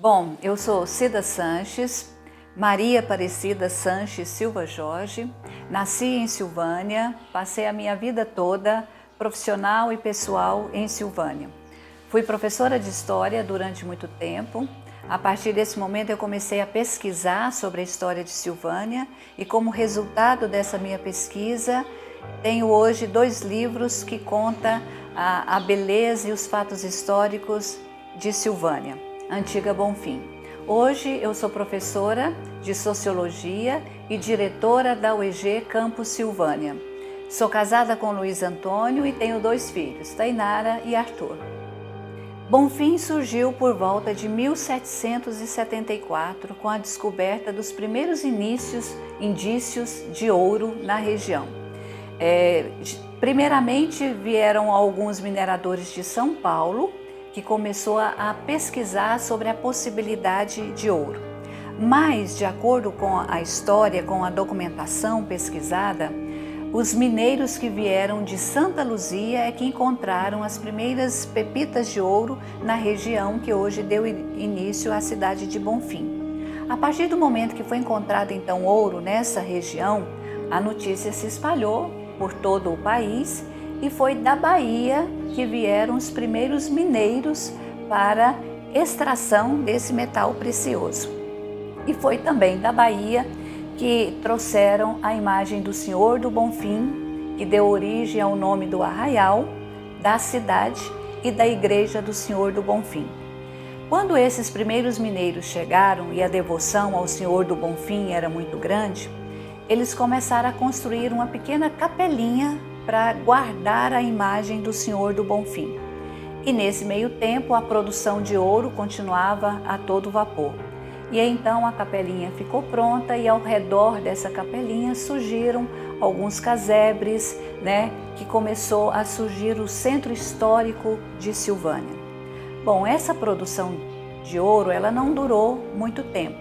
Bom, eu sou Cida Sanches, Maria Aparecida Sanches Silva Jorge, nasci em Silvânia, passei a minha vida toda, profissional e pessoal, em Silvânia. Fui professora de História durante muito tempo. A partir desse momento eu comecei a pesquisar sobre a história de Silvânia e, como resultado dessa minha pesquisa, tenho hoje 2 livros que contam a beleza e os fatos históricos de Silvânia, Antiga Bonfim. Hoje eu sou professora de Sociologia e diretora da UEG Campus Silvânia. Sou casada com Luiz Antônio e tenho 2 filhos, Tainara e Arthur. Bonfim surgiu por volta de 1774, com a descoberta dos primeiros indícios de ouro na região. Primeiramente vieram alguns mineradores de São Paulo, que começou a pesquisar sobre a possibilidade de ouro. Mas, de acordo com a história, com a documentação pesquisada, os mineiros que vieram de Santa Luzia é que encontraram as primeiras pepitas de ouro na região que hoje deu início à cidade de Bonfim. A partir do momento que foi encontrado então ouro nessa região, a notícia se espalhou por todo o país e foi da Bahia que vieram os primeiros mineiros para extração desse metal precioso. E foi também da Bahia que trouxeram a imagem do Senhor do Bonfim, que deu origem ao nome do arraial, da cidade e da igreja do Senhor do Bonfim. Quando esses primeiros mineiros chegaram e a devoção ao Senhor do Bonfim era muito grande, eles começaram a construir uma pequena capelinha para guardar a imagem do Senhor do Bonfim. E nesse meio tempo a produção de ouro continuava a todo vapor. E então a capelinha ficou pronta e ao redor dessa capelinha surgiram alguns casebres, que começou a surgir o centro histórico de Silvânia. Bom, essa produção de ouro ela não durou muito tempo.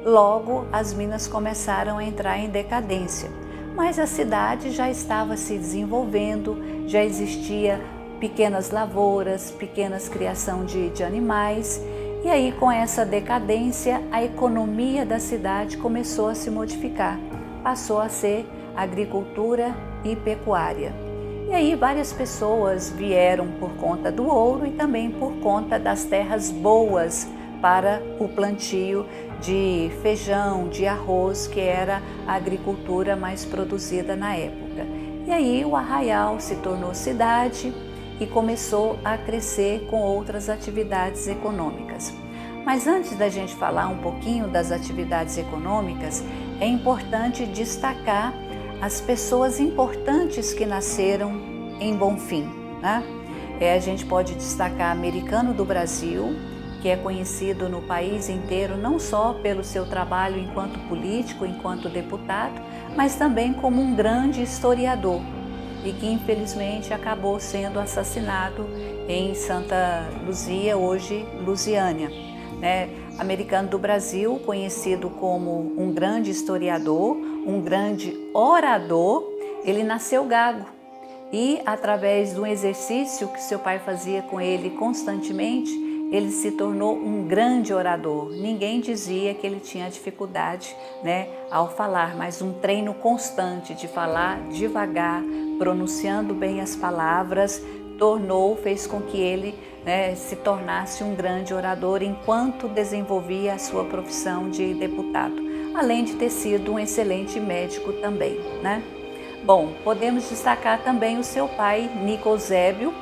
Logo as minas começaram a entrar em decadência, mas a cidade já estava se desenvolvendo, já existia pequenas lavouras, pequenas criação de animais. E aí, com essa decadência, a economia da cidade começou a se modificar. Passou a ser agricultura e pecuária. E aí, várias pessoas vieram por conta do ouro e também por conta das terras boas para o plantio de feijão, de arroz, que era a agricultura mais produzida na época. E aí, o arraial se tornou cidade e começou a crescer com outras atividades econômicas. Mas antes da gente falar um pouquinho das atividades econômicas, é importante destacar as pessoas importantes que nasceram em Bonfim. A gente pode destacar Americano do Brasil, que é conhecido no país inteiro não só pelo seu trabalho enquanto político, enquanto deputado, mas também como um grande historiador, e que infelizmente acabou sendo assassinado em Santa Luzia, hoje Lusiânia. Americano do Brasil, conhecido como um grande historiador, um grande orador, ele nasceu gago e, através de um exercício que seu pai fazia com ele constantemente, ele se tornou um grande orador. Ninguém dizia que ele tinha dificuldade ao falar, mas um treino constante de falar devagar, pronunciando bem as palavras, fez com que ele se tornasse um grande orador enquanto desenvolvia a sua profissão de deputado, além de ter sido um excelente médico também. Bom, podemos destacar também o seu pai, Nico Eusébio,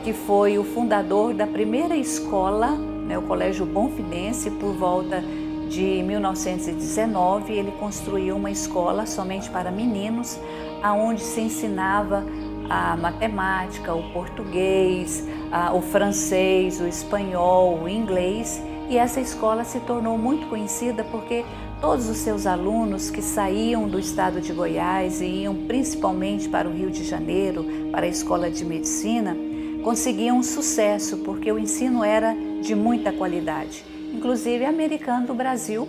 que foi o fundador da primeira escola, o Colégio Bonfinense, por volta de 1919. Ele construiu uma escola somente para meninos, onde se ensinava a matemática, o português, o francês, o espanhol, o inglês, e essa escola se tornou muito conhecida porque todos os seus alunos que saíam do estado de Goiás e iam principalmente para o Rio de Janeiro, para a escola de medicina, conseguiam sucesso porque o ensino era de muita qualidade. Inclusive, Americano do Brasil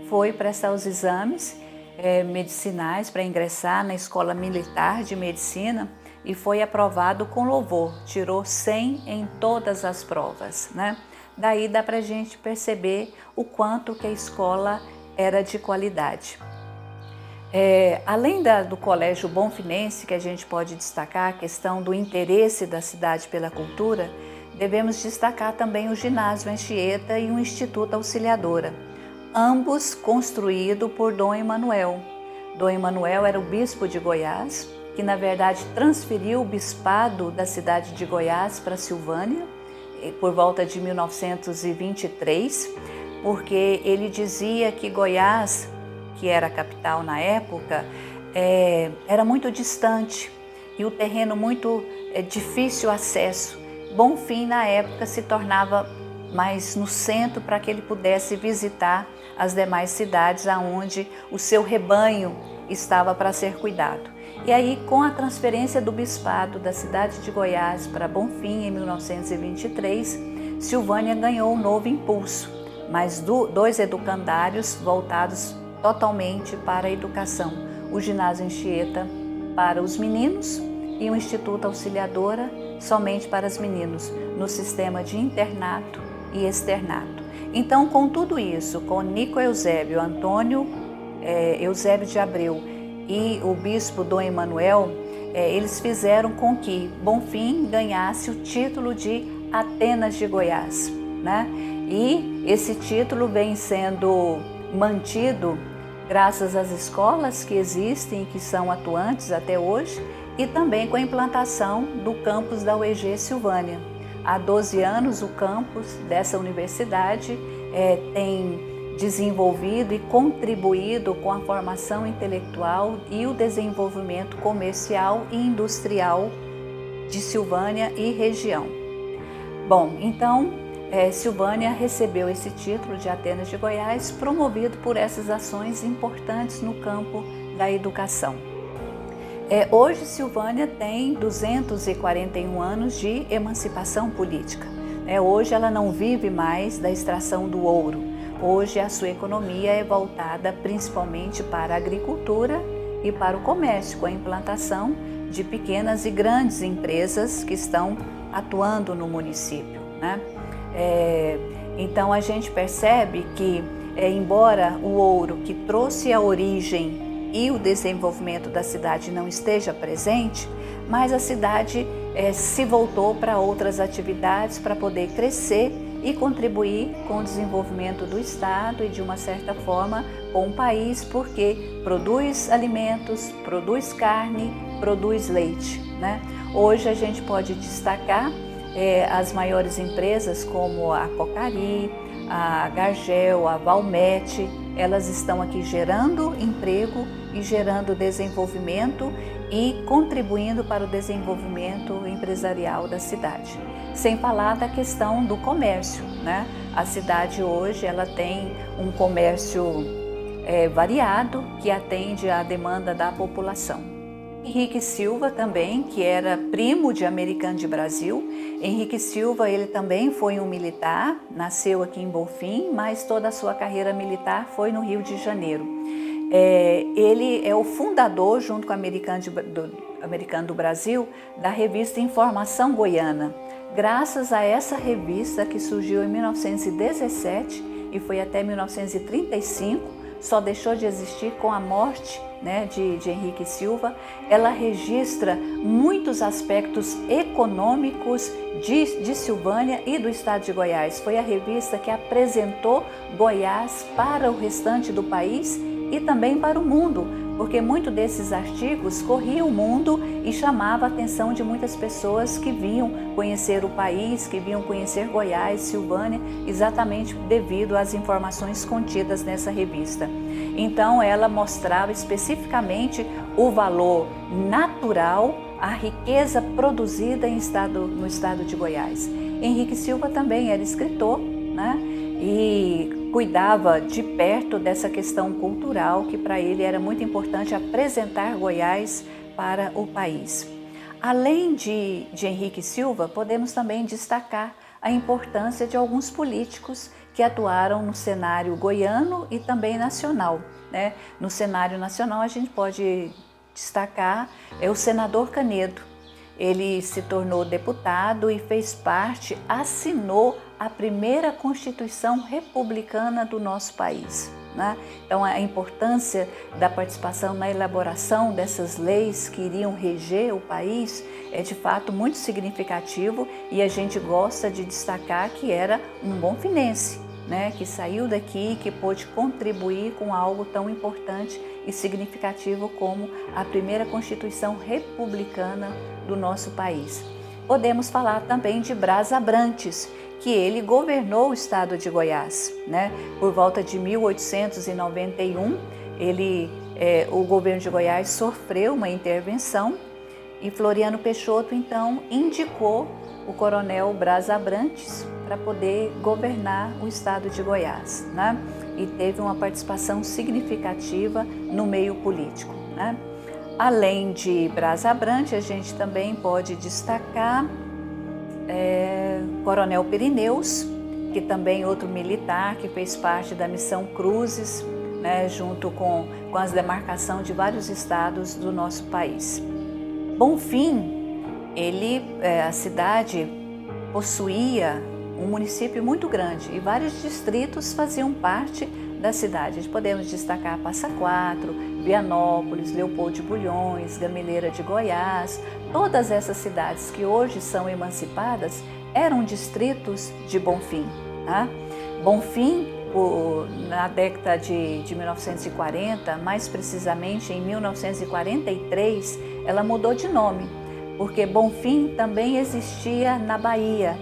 foi prestar os exames medicinais para ingressar na Escola Militar de Medicina e foi aprovado com louvor, tirou 100 em todas as provas. Daí dá para a gente perceber o quanto que a escola era de qualidade. Além do Colégio Bonfinense, que a gente pode destacar a questão do interesse da cidade pela cultura, devemos destacar também o Ginásio Anchieta e o Instituto Auxiliadora, ambos construídos por Dom Emanuel. Dom Emanuel era o bispo de Goiás, que na verdade transferiu o bispado da cidade de Goiás para Silvânia, por volta de 1923, porque ele dizia que Goiás, que era a capital na época, era muito distante e o terreno muito difícil acesso. Bonfim, na época, se tornava mais no centro para que ele pudesse visitar as demais cidades aonde o seu rebanho estava para ser cuidado. E aí, com a transferência do bispado da cidade de Goiás para Bonfim, em 1923, Silvânia ganhou um novo impulso, mas dois educandários voltados totalmente para a educação, o Ginásio Anchieta para os meninos e o Instituto Auxiliadora somente para os meninos, no sistema de internato e externato. Então, com tudo isso, com Nico Eusébio, Antônio Eusébio de Abreu e o bispo Dom Emanuel, eles fizeram com que Bonfim ganhasse o título de Atenas de Goiás, né? E esse título vem sendo mantido graças às escolas que existem e que são atuantes até hoje, e também com a implantação do campus da UEG Silvânia. Há 12 anos o campus dessa universidade tem desenvolvido e contribuído com a formação intelectual e o desenvolvimento comercial e industrial de Silvânia e região. Bom, então Silvânia recebeu esse título de Atenas de Goiás, promovido por essas ações importantes no campo da educação. Hoje, Silvânia tem 241 anos de emancipação política. Hoje ela não vive mais da extração do ouro. Hoje a sua economia é voltada principalmente para a agricultura e para o comércio, com a implantação de pequenas e grandes empresas que estão atuando no município, né? Então a gente percebe que, embora o ouro que trouxe a origem e o desenvolvimento da cidade não esteja presente, mas a cidade se voltou para outras atividades para poder crescer e contribuir com o desenvolvimento do estado e, de uma certa forma, com o país, porque produz alimentos, produz carne, produz leite, né? Hoje a gente pode destacar as maiores empresas como a Cocari, a Gargel, a Valmet, elas estão aqui gerando emprego e gerando desenvolvimento e contribuindo para o desenvolvimento empresarial da cidade. Sem falar da questão do comércio, né? A cidade hoje ela tem um comércio variado que atende à demanda da população. Henrique Silva também, que era primo de Americano de Brasil. Henrique Silva, ele também foi um militar, nasceu aqui em Bonfim, mas toda a sua carreira militar foi no Rio de Janeiro. Ele é o fundador, junto com o Americano do Brasil, da revista Informação Goiana. Graças a essa revista, que surgiu em 1917 e foi até 1935, só deixou de existir com a morte, né, de Henrique Silva, ela registra muitos aspectos econômicos de Silvânia e do estado de Goiás. Foi a revista que apresentou Goiás para o restante do país e também para o mundo, porque muitos desses artigos corriam o mundo e chamava a atenção de muitas pessoas que vinham conhecer o país, que vinham conhecer Goiás, Silvânia, exatamente devido às informações contidas nessa revista. Então ela mostrava especificamente o valor natural, a riqueza produzida no estado de Goiás. Henrique Silva também era escritor, né? E cuidava de perto dessa questão cultural, que para ele era muito importante apresentar Goiás para o país. Além de Henrique Silva, podemos também destacar a importância de alguns políticos que atuaram no cenário goiano e também nacional, né? No cenário nacional a gente pode destacar o senador Canedo. ele se tornou deputado e fez parte, assinou a primeira Constituição republicana do nosso país, né? Então a importância da participação na elaboração dessas leis que iriam reger o país é de fato muito significativo, e a gente gosta de destacar que era um bonfinense, né, que saiu daqui, que pôde contribuir com algo tão importante e significativo como a primeira Constituição republicana do nosso país. Podemos falar também de Braz Abrantes, que ele governou o estado de Goiás, né? Por volta de 1891, o governo de Goiás sofreu uma intervenção e Floriano Peixoto então indicou o coronel Braz Abrantes para poder governar o estado de Goiás, né? E teve uma participação significativa no meio político, né? Além de Braz Abrantes, a gente também pode destacar Coronel Pirineus, que também outro militar que fez parte da Missão Cruzes, né, junto com as demarcações de vários estados do nosso país. Bonfim, a cidade possuía um município muito grande e vários distritos faziam parte da cidade. Podemos destacar Passa Quatro, Vianópolis, Leopoldo de Bulhões, Gameleira de Goiás. Todas essas cidades que hoje são emancipadas eram distritos de Bonfim, tá? Bonfim, na década de 1940, mais precisamente em 1943, ela mudou de nome, porque Bonfim também existia na Bahia.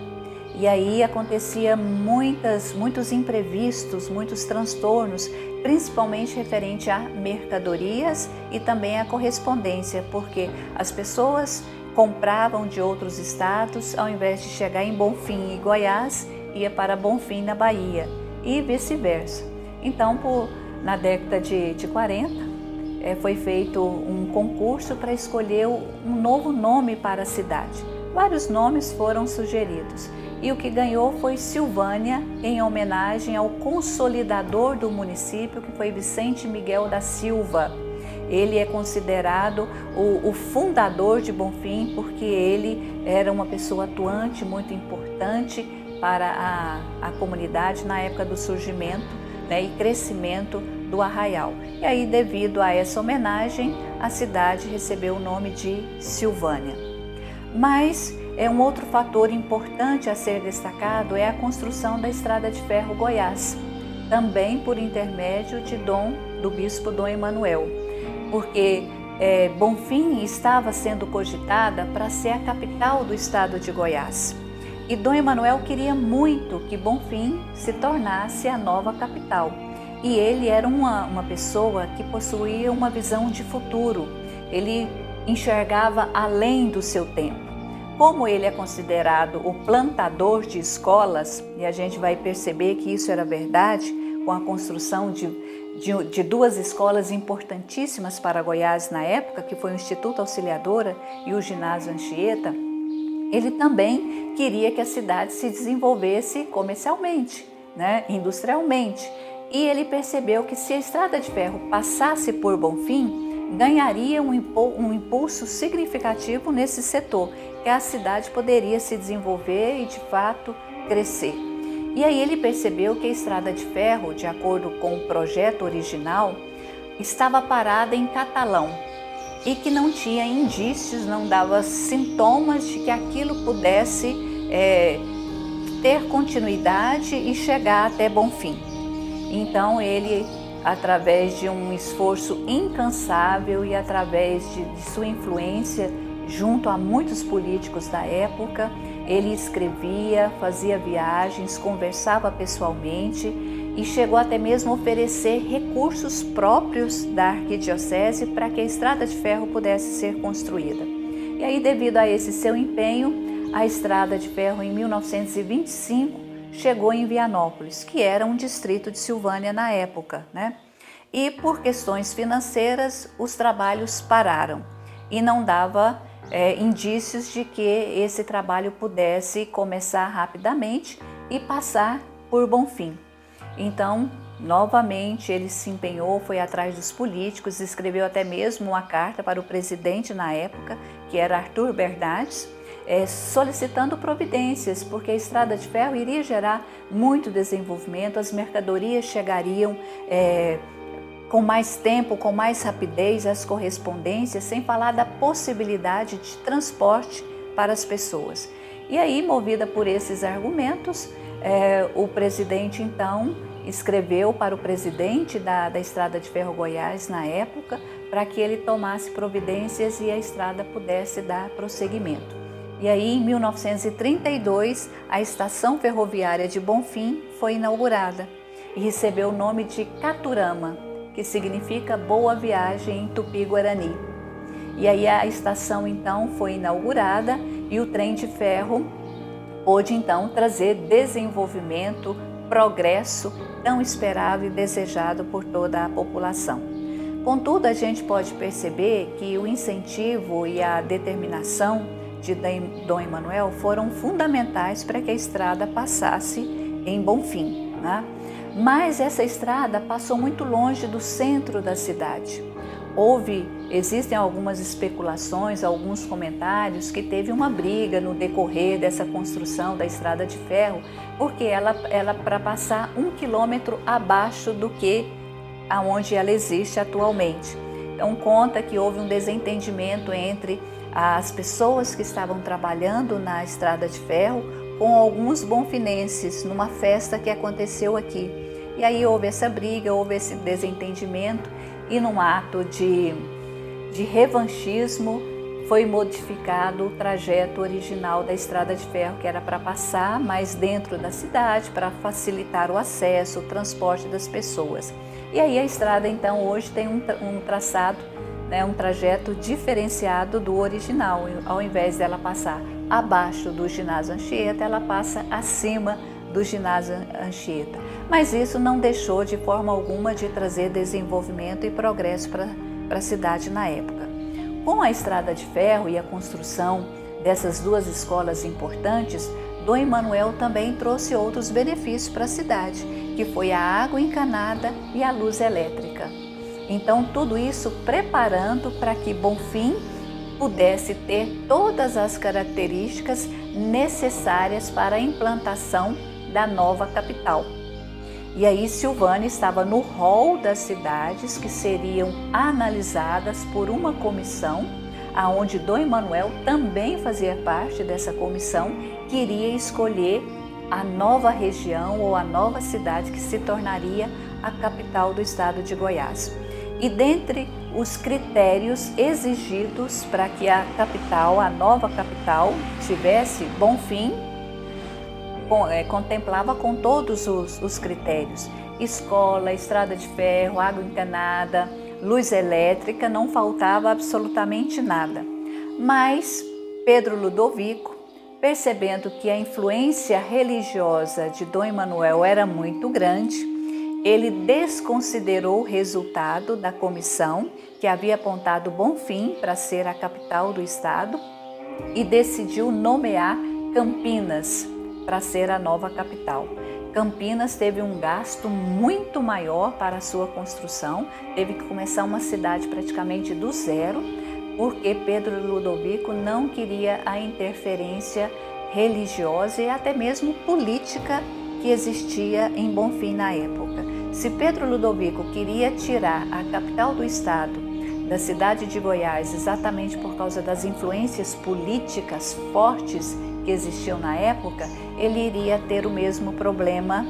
E aí acontecia muitos imprevistos, muitos transtornos, principalmente referente a mercadorias e também a correspondência, porque as pessoas compravam de outros estados, ao invés de chegar em Bonfim e Goiás, ia para Bonfim na Bahia e vice-versa. Então, na década de 40, foi feito um concurso para escolher um novo nome para a cidade. Vários nomes foram sugeridos e o que ganhou foi Silvânia, em homenagem ao consolidador do município, que foi Vicente Miguel da Silva. Ele é considerado o fundador de Bonfim, porque ele era uma pessoa atuante, muito importante para a comunidade na época do surgimento, né, e crescimento do arraial. E aí, devido a essa homenagem, a cidade recebeu o nome de Silvânia. Mas um outro fator importante a ser destacado é a construção da Estrada de Ferro Goiás, também por intermédio do bispo Dom Emanuel, porque Bonfim estava sendo cogitada para ser a capital do estado de Goiás. E Dom Emanuel queria muito que Bonfim se tornasse a nova capital. E ele era uma pessoa que possuía uma visão de futuro. Ele enxergava além do seu tempo. Como ele é considerado o plantador de escolas, e a gente vai perceber que isso era verdade, com a construção de duas escolas importantíssimas para Goiás na época, que foi o Instituto Auxiliadora e o Ginásio Anchieta, ele também queria que a cidade se desenvolvesse comercialmente, né, industrialmente. E ele percebeu que se a Estrada de Ferro passasse por Bonfim, ganharia um impulso significativo nesse setor, que a cidade poderia se desenvolver e, de fato, crescer. E aí ele percebeu que a Estrada de Ferro, de acordo com o projeto original, estava parada em Catalão e que não tinha indícios, não dava sintomas de que aquilo pudesse ter continuidade e chegar até Bonfim. Então ele, através de um esforço incansável e através de sua influência junto a muitos políticos da época, ele escrevia, fazia viagens, conversava pessoalmente e chegou até mesmo a oferecer recursos próprios da arquidiocese para que a Estrada de Ferro pudesse ser construída. E aí, devido a esse seu empenho, a Estrada de Ferro, em 1925, chegou em Vianópolis, que era um distrito de Silvânia na época, né? E por questões financeiras, os trabalhos pararam e não dava indícios de que esse trabalho pudesse começar rapidamente e passar por Bonfim. Então, Novamente ele se empenhou, foi atrás dos políticos, escreveu até mesmo uma carta para o presidente na época, que era Arthur Bernardes, solicitando providências, porque a estrada de ferro iria gerar muito desenvolvimento, as mercadorias chegariam com mais tempo, com mais rapidez, as correspondências, sem falar da possibilidade de transporte para as pessoas. E aí, movida por esses argumentos, o presidente então escreveu para o presidente da Estrada de Ferro Goiás na época, para que ele tomasse providências e a estrada pudesse dar prosseguimento. E aí, em 1932, a estação ferroviária de Bonfim foi inaugurada e recebeu o nome de Caturama, que significa Boa Viagem em Tupi-Guarani. E aí a estação então foi inaugurada e o trem de ferro pôde então trazer desenvolvimento, progresso tão esperado e desejado por toda a população. Contudo, a gente pode perceber que o incentivo e a determinação de Dom Emanuel foram fundamentais para que a estrada passasse em Bonfim, né? Mas essa estrada passou muito longe do centro da cidade. Existem algumas especulações, alguns comentários que teve uma briga no decorrer dessa construção da estrada de ferro, porque ela para passar 1 quilômetro abaixo do que aonde ela existe atualmente. Então conta que houve um desentendimento entre as pessoas que estavam trabalhando na estrada de ferro com alguns bonfinenses numa festa que aconteceu aqui. E aí houve essa briga, houve esse desentendimento e num ato de revanchismo foi modificado o trajeto original da estrada de ferro, que era para passar mais dentro da cidade, para facilitar o acesso, o transporte das pessoas. E aí a estrada então hoje tem um traçado, um trajeto diferenciado do original. Ao invés dela passar abaixo do ginásio Anchieta, ela passa acima do ginásio Anchieta. Mas isso não deixou de forma alguma de trazer desenvolvimento e progresso para a cidade na época. Com a estrada de ferro e a construção dessas duas escolas importantes, Dom Emanuel também trouxe outros benefícios para a cidade, que foi a água encanada e a luz elétrica. Então, tudo isso preparando para que Bonfim pudesse ter todas as características necessárias para a implantação da nova capital. E aí Silvânia estava no rol das cidades que seriam analisadas por uma comissão, aonde Dom Emanuel também fazia parte dessa comissão, que iria escolher a nova região ou a nova cidade que se tornaria a capital do estado de Goiás. E dentre os critérios exigidos para que a capital, a nova capital, tivesse Bonfim, contemplava com todos os critérios: escola, estrada de ferro, água encanada, luz elétrica, não faltava absolutamente nada. Mas Pedro Ludovico, percebendo que a influência religiosa de Dom Emanuel era muito grande, ele desconsiderou o resultado da comissão que havia apontado Bonfim para ser a capital do estado e decidiu nomear Campinas para ser a nova capital. Campinas teve um gasto muito maior para a sua construção, teve que começar uma cidade praticamente do zero, porque Pedro Ludovico não queria a interferência religiosa e até mesmo política que existia em Bonfim na época. Se Pedro Ludovico queria tirar a capital do estado da cidade de Goiás exatamente por causa das influências políticas fortes que existiam na época, ele iria ter o mesmo problema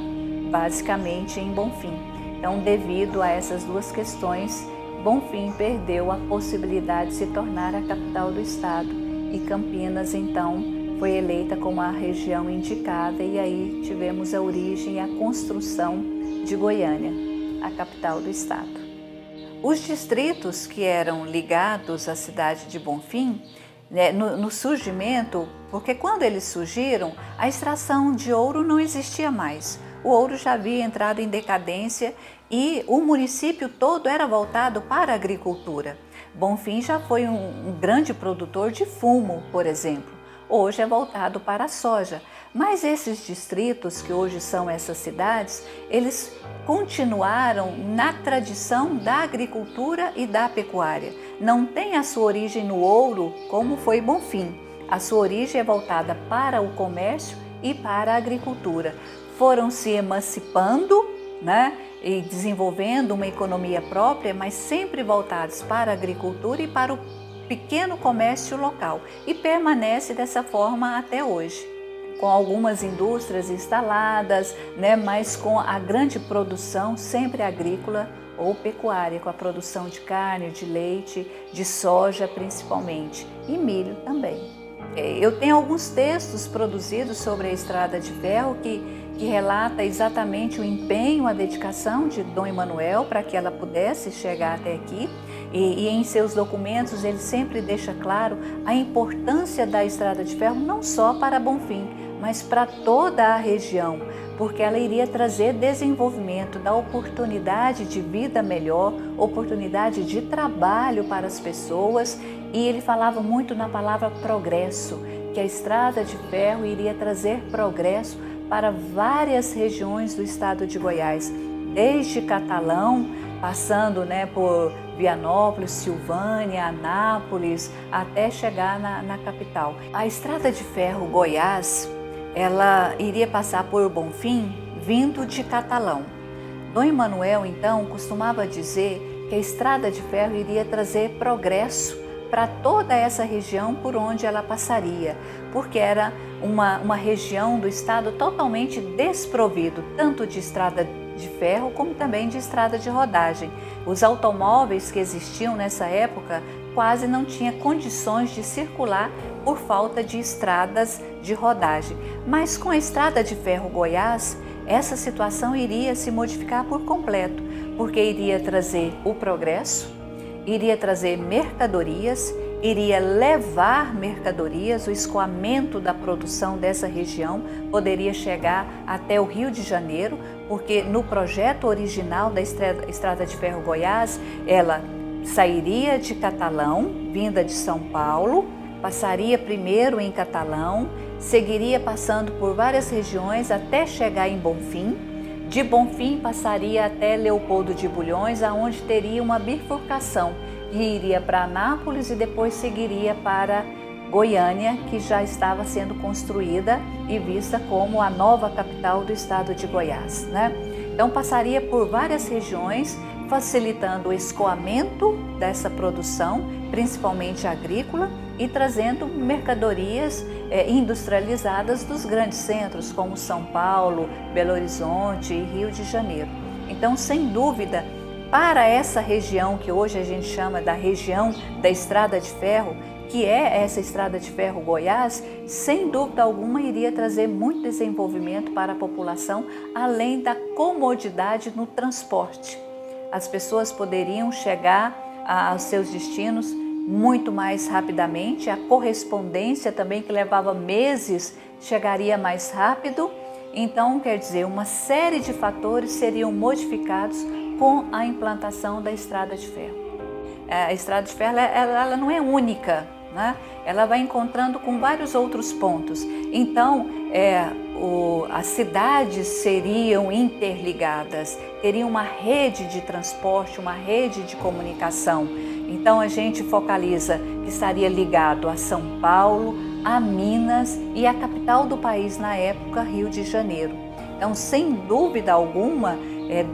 basicamente em Bonfim. Então, devido a essas duas questões, Bonfim perdeu a possibilidade de se tornar a capital do estado e Campinas então foi eleita como a região indicada, e aí tivemos a origem e a construção de Goiânia, a capital do estado. Os distritos que eram ligados à cidade de Bonfim, no surgimento, porque quando eles surgiram, a extração de ouro não existia mais. O ouro já havia entrado em decadência e o município todo era voltado para a agricultura. Bonfim já foi um grande produtor de fumo, por exemplo. Hoje é voltado para a soja, Mas esses distritos, que hoje são essas cidades, eles continuaram na tradição da agricultura e da pecuária. Não tem a sua origem no ouro, como foi Bonfim. A sua origem é voltada para o comércio e para a agricultura. Foram se emancipando, né, e desenvolvendo uma economia própria, mas sempre voltados para a agricultura e para o pequeno comércio local. E permanece dessa forma até hoje, com algumas indústrias instaladas, né, mas com a grande produção sempre agrícola ou pecuária, com a produção de carne, de leite, de soja principalmente, e milho também. Eu tenho alguns textos produzidos sobre a Estrada de Ferro que relata exatamente o empenho, a dedicação de Dom Emanuel para que ela pudesse chegar até aqui. E em seus documentos ele sempre deixa claro a importância da Estrada de Ferro não só para Bonfim, mas para toda a região, porque ela iria trazer desenvolvimento, dar oportunidade de vida melhor, oportunidade de trabalho para as pessoas. E ele falava muito na palavra progresso, que a Estrada de Ferro iria trazer progresso para várias regiões do estado de Goiás, desde Catalão, passando, né, por Vianópolis, Silvânia, Anápolis, até chegar na capital. A Estrada de Ferro Goiás, ela iria passar por Bonfim, vindo de Catalão. Dom Emanuel, então, costumava dizer que a Estrada de Ferro iria trazer progresso para toda essa região por onde ela passaria, porque era uma região do estado totalmente desprovido, tanto de estrada de ferro como também de estrada de rodagem. Os automóveis que existiam nessa época quase não tinham condições de circular por falta de estradas de rodagem. Mas com a Estrada de Ferro Goiás, essa situação iria se modificar por completo, porque iria trazer o progresso, iria trazer mercadorias, iria levar mercadorias, o escoamento da produção dessa região poderia chegar até o Rio de Janeiro, porque no projeto original da Estrada de Ferro Goiás, ela sairia de Catalão, vinda de São Paulo, passaria primeiro em Catalão, seguiria passando por várias regiões até chegar em Bonfim. De Bonfim passaria até Leopoldo de Bulhões, aonde teria uma bifurcação e iria para Anápolis e depois seguiria para Goiânia, que já estava sendo construída e vista como a nova capital do estado de Goiás, né? Então passaria por várias regiões, facilitando o escoamento dessa produção, principalmente agrícola, e trazendo mercadorias industrializadas dos grandes centros, como São Paulo, Belo Horizonte e Rio de Janeiro. Então, sem dúvida, para essa região que hoje a gente chama da região da Estrada de Ferro, que é essa Estrada de Ferro Goiás, sem dúvida alguma iria trazer muito desenvolvimento para a população, além da comodidade no transporte. As pessoas poderiam chegar aos seus destinos muito mais rapidamente, a correspondência também, que levava meses, chegaria mais rápido. Então, quer dizer, uma série de fatores seriam modificados com a implantação da Estrada de Ferro. A Estrada de Ferro ela não é única, né? Ela vai encontrando com vários outros pontos. Então, as cidades seriam interligadas, teriam uma rede de transporte, uma rede de comunicação. Então, a gente focaliza que estaria ligado a São Paulo, a Minas e a capital do país na época, Rio de Janeiro. Então, sem dúvida alguma,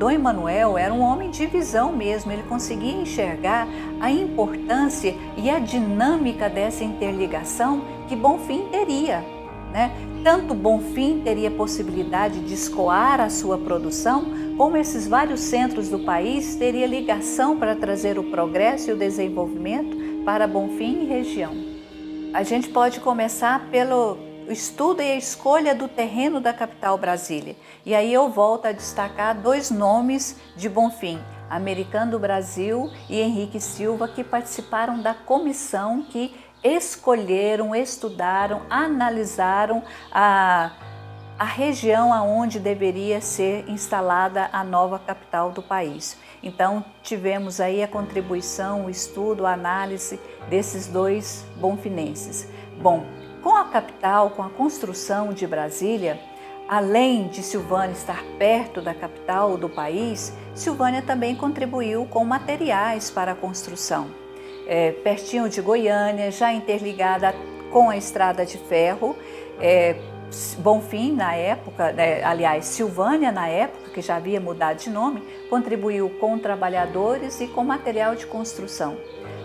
Dom Emanuel era um homem de visão mesmo, ele conseguia enxergar a importância e a dinâmica dessa interligação que Bonfim teria, né? Tanto Bonfim teria possibilidade de escoar a sua produção, como esses vários centros do país teria ligação para trazer o progresso e o desenvolvimento para Bonfim e região. A gente pode começar pelo estudo e a escolha do terreno da capital Brasília. E aí eu volto a destacar dois nomes de Bonfim, Americano do Brasil e Henrique Silva, que participaram da comissão que escolheram, estudaram, analisaram a região aonde deveria ser instalada a nova capital do país. Então, tivemos aí a contribuição, o estudo, a análise desses dois bonfinenses. Bom, Com a capital, com a construção de Brasília, além de Silvânia estar perto da capital do país, Silvânia também contribuiu com materiais para a construção. Pertinho de Goiânia, já interligada com a estrada de ferro, Bonfim na época, aliás, Silvânia na época, que já havia mudado de nome, contribuiu com trabalhadores e com material de construção.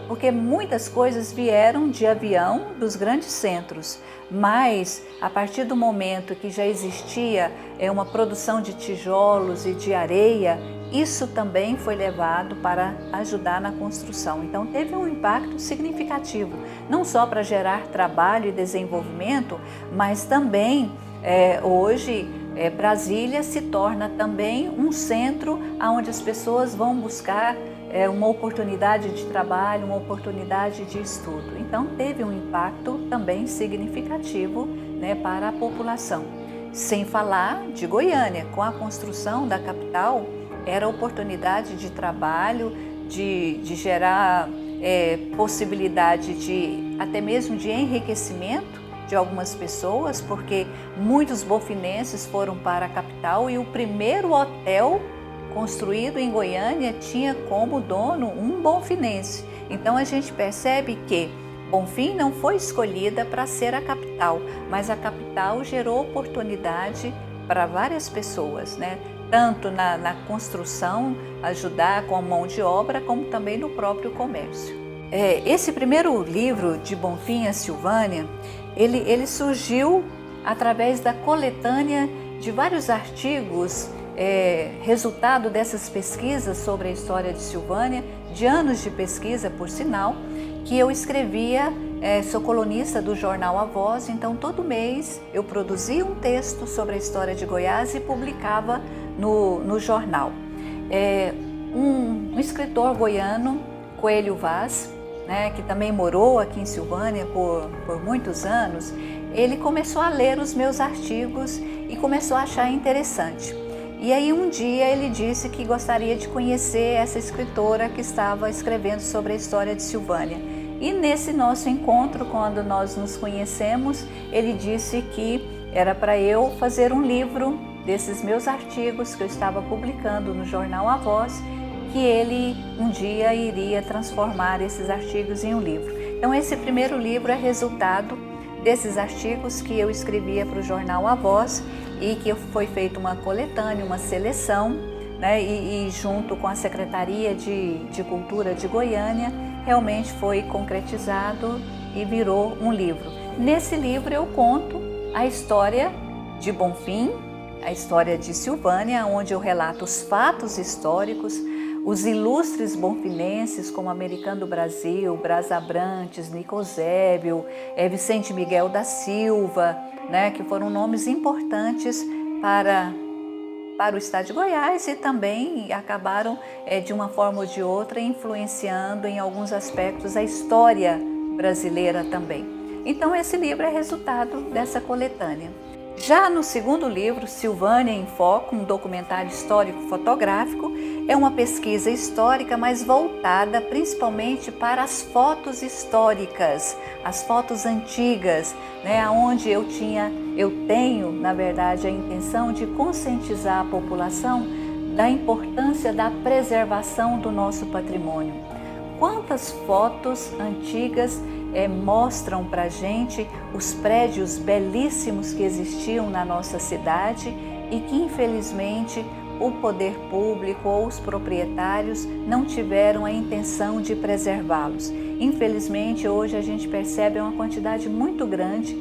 Porque muitas coisas vieram de avião dos grandes centros, mas a partir do momento que já existia uma produção de tijolos e de areia, isso também foi levado para ajudar na construção. Então teve um impacto significativo, não só para gerar trabalho e desenvolvimento, mas também hoje Brasília se torna também um centro onde as pessoas vão buscar uma oportunidade de trabalho, uma oportunidade de estudo. Então teve um impacto também significativo, para a população. Sem falar de Goiânia, com a construção da capital, era oportunidade de trabalho, de gerar possibilidade de até mesmo de enriquecimento de algumas pessoas, porque muitos bonfinenses foram para a capital e o primeiro hotel construído em Goiânia tinha como dono um bonfinense. Então a gente percebe que Bonfim não foi escolhida para ser a capital, mas a capital gerou oportunidade para várias pessoas, tanto na construção, ajudar com a mão de obra, como também no próprio comércio. Esse primeiro livro de Bonfim a Silvânia, ele surgiu através da coletânea de vários artigos, resultado dessas pesquisas sobre a história de Silvânia, de anos de pesquisa, por sinal, que eu escrevia. Sou colunista do jornal A Voz, então todo mês eu produzia um texto sobre a história de Goiás e publicava no jornal. Um escritor goiano, Coelho Vaz, que também morou aqui em Silvânia por muitos anos, ele começou a ler os meus artigos e começou a achar interessante. E aí um dia ele disse que gostaria de conhecer essa escritora que estava escrevendo sobre a história de Silvânia. E nesse nosso encontro, quando nós nos conhecemos, ele disse que era para eu fazer um livro desses meus artigos que eu estava publicando no jornal A Voz, que ele um dia iria transformar esses artigos em um livro. Então esse primeiro livro é resultado desses artigos que eu escrevia para o jornal A Voz e que foi feita uma coletânea, uma seleção, e junto com a Secretaria de Cultura de Goiânia, realmente foi concretizado e virou um livro. Nesse livro eu conto a história de Bonfim, a história de Silvânia, onde eu relato os fatos históricos, os ilustres bonfinenses como Americano do Brasil, Braz Abrantes, Nicosébio, Vicente Miguel da Silva, que foram nomes importantes para o estado de Goiás e também acabaram, de uma forma ou de outra, influenciando em alguns aspectos a história brasileira também. Então esse livro é resultado dessa coletânea. Já no segundo livro, Silvânia em Foco, um documentário histórico-fotográfico, é uma pesquisa histórica, mas voltada principalmente para as fotos históricas, as fotos antigas, onde eu tenho, na verdade, a intenção de conscientizar a população da importância da preservação do nosso patrimônio. Quantas fotos antigas mostram para a gente os prédios belíssimos que existiam na nossa cidade e que, infelizmente, o poder público ou os proprietários não tiveram a intenção de preservá-los. Infelizmente, hoje a gente percebe uma quantidade muito grande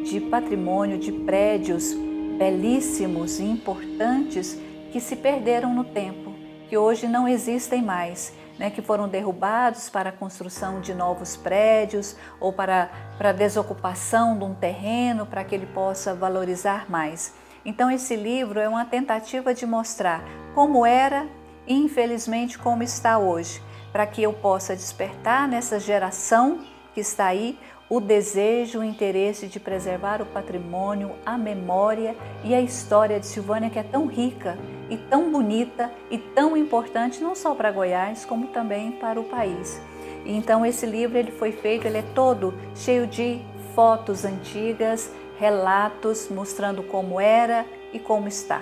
de patrimônio, de prédios belíssimos e importantes que se perderam no tempo, que hoje não existem mais, que foram derrubados para a construção de novos prédios ou para a desocupação de um terreno para que ele possa valorizar mais. Então esse livro é uma tentativa de mostrar como era e infelizmente como está hoje, para que eu possa despertar nessa geração que está aí o desejo, o interesse de preservar o patrimônio, a memória e a história de Silvânia, que é tão rica e tão bonita e tão importante, não só para Goiás, como também para o país. Então esse livro ele foi feito, ele é todo cheio de fotos antigas, relatos mostrando como era e como está.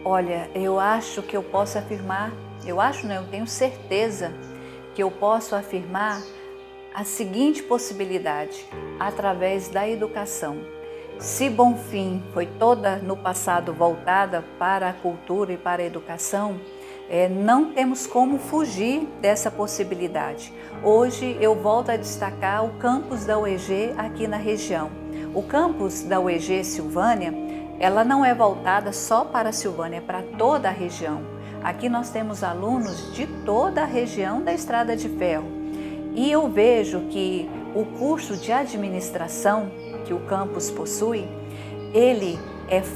Olha, eu acho que eu posso afirmar, eu tenho certeza que eu posso afirmar a seguinte possibilidade, através da educação. Se Bonfim foi toda no passado voltada para a cultura e para a educação, não temos como fugir dessa possibilidade. Hoje eu volto a destacar o campus da UEG aqui na região. O campus da UEG Silvânia, ela não é voltada só para a Silvânia, é para toda a região. Aqui nós temos alunos de toda a região da Estrada de Ferro. E eu vejo que o curso de administração que o campus possui, ele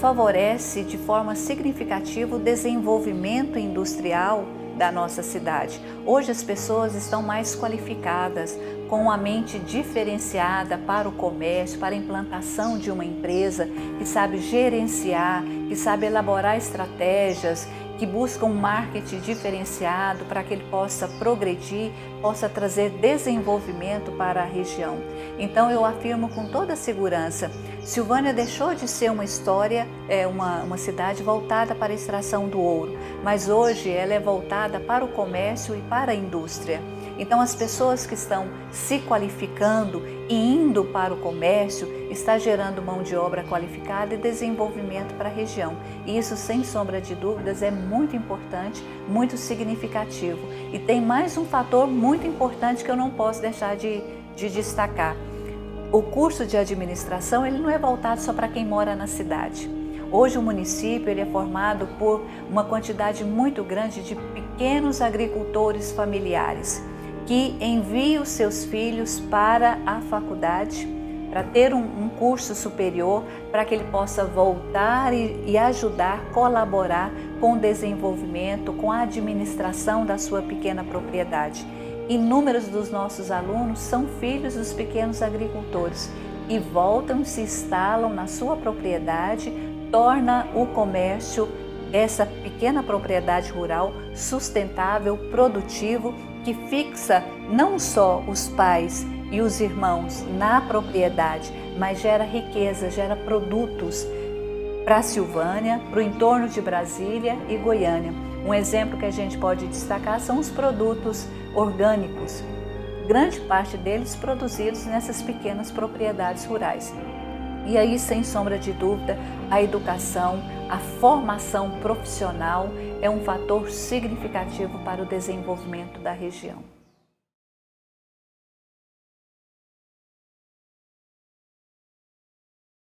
favorece de forma significativa o desenvolvimento industrial da nossa cidade. Hoje as pessoas estão mais qualificadas, com a mente diferenciada para o comércio, para a implantação de uma empresa, que sabe gerenciar, que sabe elaborar estratégias, que busca um marketing diferenciado para que ele possa progredir, possa trazer desenvolvimento para a região. Então eu afirmo com toda segurança, Silvânia deixou de ser uma história, uma cidade voltada para a extração do ouro, mas hoje ela é voltada para o comércio e para a indústria. Então as pessoas que estão se qualificando e indo para o comércio está gerando mão de obra qualificada e desenvolvimento para a região. E isso, sem sombra de dúvidas, é muito importante, muito significativo. E tem mais um fator muito importante que eu não posso deixar de destacar. O curso de administração ele não é voltado só para quem mora na cidade. Hoje o município ele é formado por uma quantidade muito grande de pequenos agricultores familiares que enviam seus filhos para a faculdade, para ter um curso superior, para que ele possa voltar e ajudar, colaborar com o desenvolvimento, com a administração da sua pequena propriedade. Inúmeros dos nossos alunos são filhos dos pequenos agricultores e voltam, se instalam na sua propriedade, torna o comércio dessa pequena propriedade rural sustentável, produtivo, que fixa não só os pais e os irmãos na propriedade, mas gera riqueza, gera produtos para a Silvânia, para o entorno de Brasília e Goiânia. Um exemplo que a gente pode destacar são os produtos orgânicos, grande parte deles produzidos nessas pequenas propriedades rurais. E aí, sem sombra de dúvida, a educação, a formação profissional é um fator significativo para o desenvolvimento da região.